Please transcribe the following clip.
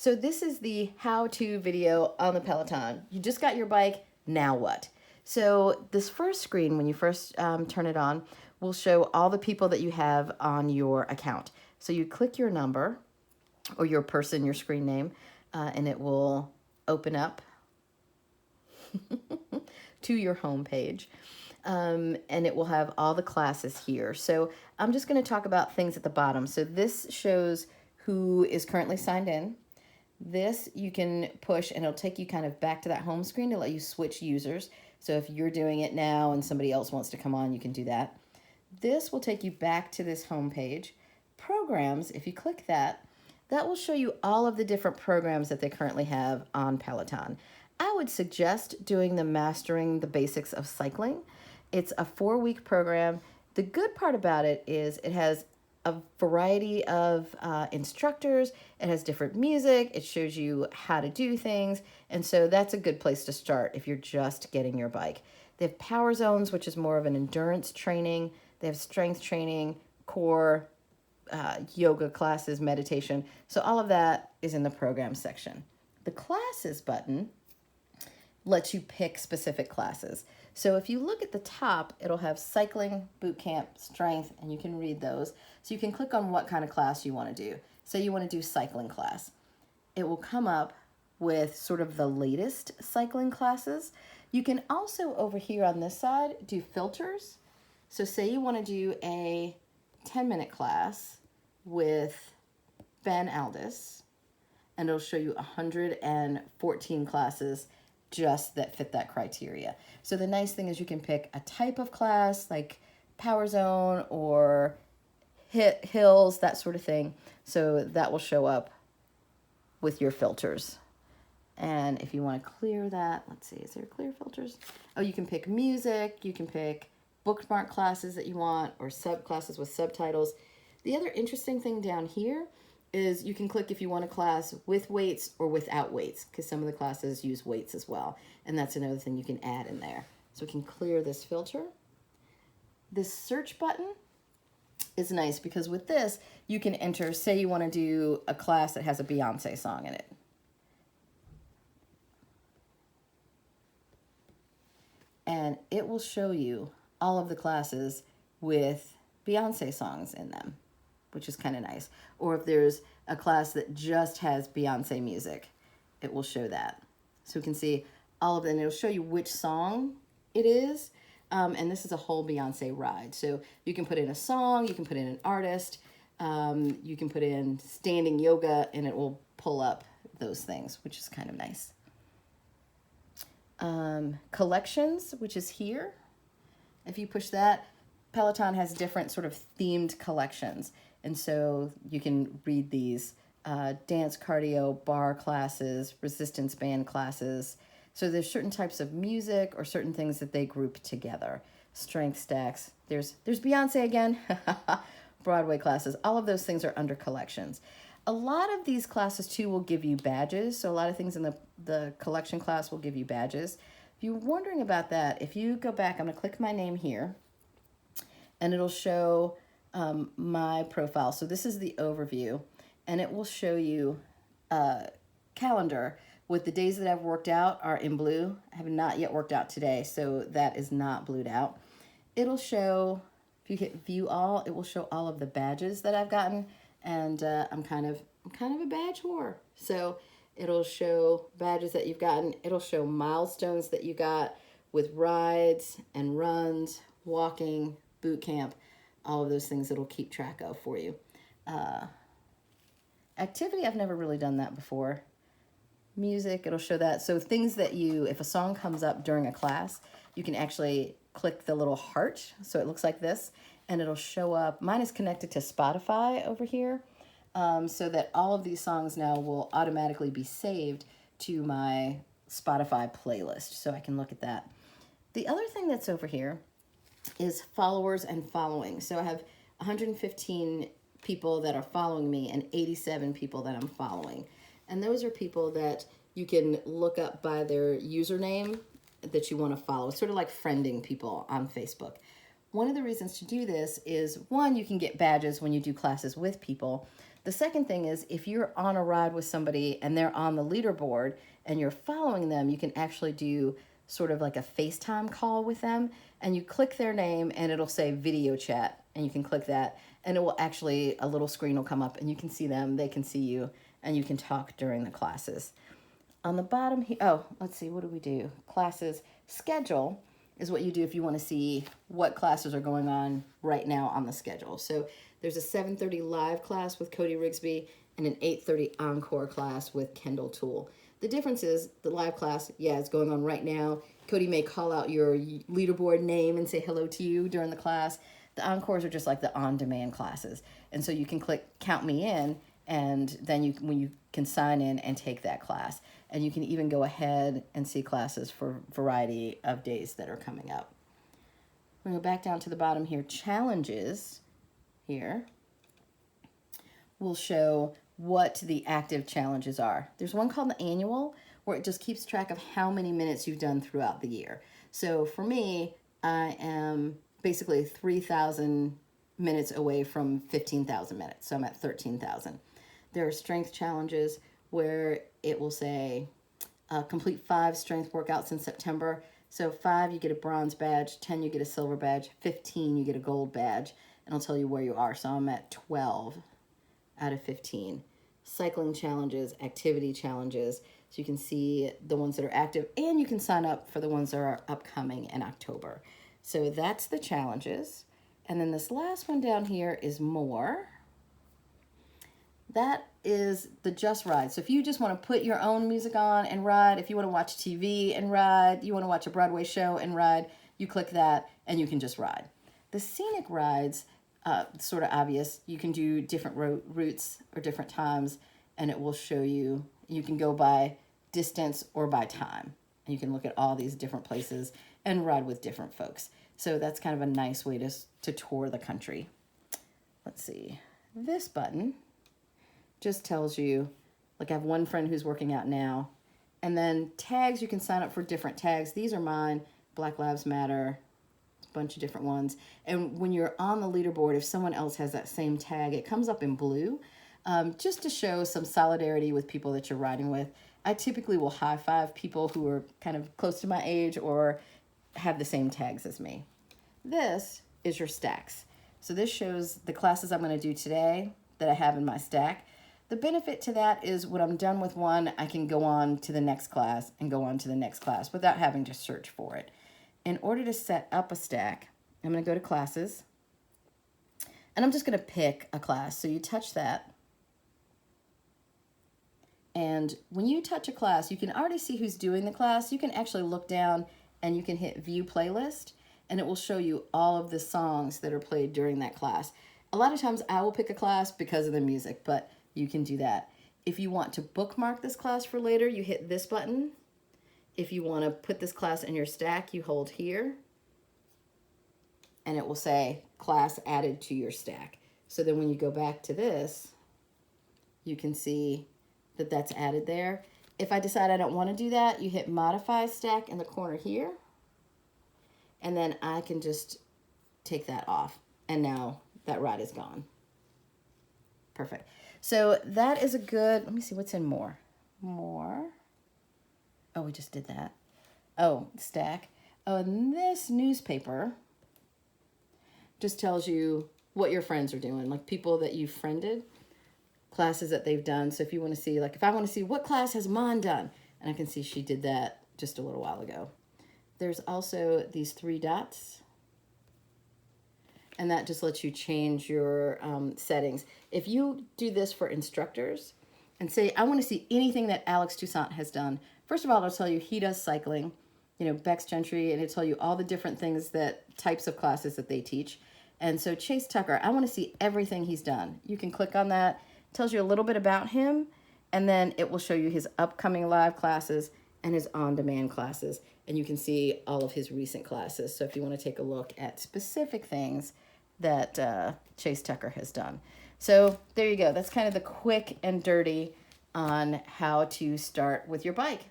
So this is the how-to video on the Peloton. You just got your bike, now what? So this first screen, when you first turn it on, will show all the people that you have on your account. So you click your number or your person, your screen name, and it will open up to your home page. And it will have all the classes here. So I'm just going to talk about things at the bottom. So this shows who is currently signed in. This you can push and it'll take you kind of back to that home screen to let you switch users. So if you're doing it now and somebody else wants to come on, you can do that. This will take you back to this home page. Programs, if you click that, that will show you all of the different programs that they currently have on Peloton. I would suggest doing the Mastering the Basics of Cycling. It's a 4-week program. The good part about it is it has a variety of instructors. It has different music. It shows you how to do things. And so that's a good place to start if you're just getting your bike. They have power zones, which is more of an endurance training. They have strength training, core, yoga classes, meditation. So all of that is in the program section. The classes button lets you pick specific classes. So if you look at the top, it'll have cycling, boot camp, strength, and you can read those. So you can click on what kind of class you want to do. Say you want to do cycling class. It will come up with sort of the latest cycling classes. You can also over here on this side do filters. So say you want to do a 10-minute class with Ben Aldis, and it'll show you 114 classes just that fit that criteria. So the nice thing is you can pick a type of class like power zone or hills, that sort of thing. So that will show up with your filters. And if you want to clear that, let's see, is there clear filters? Oh, you can pick music, you can pick bookmark classes that you want or subclasses with subtitles. The other interesting thing down here is you can click if you want a class with weights or without weights, because some of the classes use weights as well. And that's another thing you can add in there. So we can clear this filter. This search button is nice because with this, you can enter, say you want to do a class that has a Beyonce song in it. And it will show you all of the classes with Beyonce songs in them, which is kind of nice. Or if there's a class that just has Beyonce music, it will show that. So we can see all of them. It'll show you which song it is. And this is a whole Beyonce ride. So you can put in a song, you can put in an artist, you can put in standing yoga, and it will pull up those things, which is kind of nice. Collections, which is here. If you push that, Peloton has different sort of themed collections. And so you can read these dance, cardio, bar classes, resistance band classes. So there's certain types of music or certain things that they group together. Strength stacks. There's Beyonce again. Broadway classes. All of those things are under collections. A lot of these classes too will give you badges. So a lot of things in the collection class will give you badges. If you're wondering about that, if you go back, I'm going to click my name here and it'll show my profile. So this is the overview, and it will show you a calendar with the days that I've worked out are in blue. I have not yet worked out today, so that is not blued out. It'll show, if you hit view all, it will show all of the badges that I've gotten, and I'm kind of a badge whore. So it'll show badges that you've gotten. It'll show milestones that you got with rides and runs, walking, boot camp, all of those things it'll keep track of for you. Activity, I've never really done that before. Music, it'll show that. So things that if a song comes up during a class, you can actually click the little heart. So it looks like this, and it'll show up. Mine is connected to Spotify over here, so that all of these songs now will automatically be saved to my Spotify playlist. So I can look at that. The other thing that's over here is followers and following. So I have 115 people that are following me and 87 people that I'm following. And those are people that you can look up by their username that you want to follow. It's sort of like friending people on Facebook. One of the reasons to do this is, one, you can get badges when you do classes with people. The The second thing is if you're on a ride with somebody and they're on the leaderboard and you're following them, you can actually do sort of like a FaceTime call with them, and you click their name and it'll say video chat, and you can click that and it will actually, a little screen will come up and you can see them, they can see you, and you can talk during the classes. On the bottom here, oh, let's see, what do we do? Classes schedule is what you do if you want to see what classes are going on right now on the schedule. So there's a 7:30 live class with Cody Rigsby and an 8:30 encore class with Kendall Toole. The difference is the live class, yeah, it's going on right now. Cody may call out your leaderboard name and say hello to you during the class. The encores are just like the on-demand classes. And so you can click count me in, and then you can sign in and take that class. And you can even go ahead and see classes for a variety of days that are coming up. We're going to go back down to the bottom here. Challenges here will show what the active challenges are. There's one called the annual, where it just keeps track of how many minutes you've done throughout the year. So for me, I am basically 3,000 minutes away from 15,000 minutes. So I'm at 13,000. There are strength challenges where it will say complete 5 strength workouts in September. So 5, you get a bronze badge, 10, you get a silver badge, 15, you get a gold badge, and I'll tell you where you are. So I'm at 12 out of 15. Cycling challenges, activity challenges, so you can see the ones that are active, and you can sign up for the ones that are upcoming in October. So that's the challenges. And then this last one down here is more. That is the just ride. So if you just want to put your own music on and ride, if you want to watch TV and ride, you want to watch a Broadway show and ride, you click that and you can just ride. The scenic rides, sort of obvious. You can do different routes or different times, and it will show you. You can go by distance or by time. And you can look at all these different places and ride with different folks. So that's kind of a nice way to tour the country. Let's see. This button just tells you, like I have one friend who's working out now, and then tags, you can sign up for different tags. These are mine, Black Lives Matter, a bunch of different ones. And when you're on the leaderboard, if someone else has that same tag, it comes up in blue, just to show some solidarity with people that you're riding with. I typically will high five people who are kind of close to my age or have the same tags as me. This is your stacks. So this shows the classes I'm going to do today that I have in my stack. The benefit to that is when I'm done with one, I can go on to the next class and go on to the next class without having to search for it. In order to set up a stack, I'm going to go to classes, and I'm just going to pick a class. So you touch that. And when you touch a class, you can already see who's doing the class. You can actually look down and you can hit view playlist, and it will show you all of the songs that are played during that class. A lot of times I will pick a class because of the music, but you can do that. If you want to bookmark this class for later, you hit this button. If you want to put this class in your stack, you hold here, and it will say class added to your stack. So then when you go back to this, you can see that that's added there. If I decide I don't want to do that, you hit modify stack in the corner here, and then I can just take that off, and now that ride is gone. Perfect. So that is a good, let me see what's in more. More. Oh, we just did that. Oh, stack. Oh, and this newspaper just tells you what your friends are doing, like people that you've friended, classes that they've done. So if you want to see, like if I want to see what class has Mon done, and I can see she did that just a little while ago. There's also these 3 dots, and that just lets you change your settings. If you do this for instructors and say, I want to see anything that Alex Toussaint has done, first of all, it'll tell you he does cycling, you know, Beck's Gentry, and it'll tell you all the different things that types of classes that they teach. And so Chase Tucker, I want to see everything he's done. You can click on that. It tells you a little bit about him, and then it will show you his upcoming live classes and his on-demand classes, and you can see all of his recent classes. So if you want to take a look at specific things that Chase Tucker has done. So there you go. That's kind of the quick and dirty on how to start with your bike.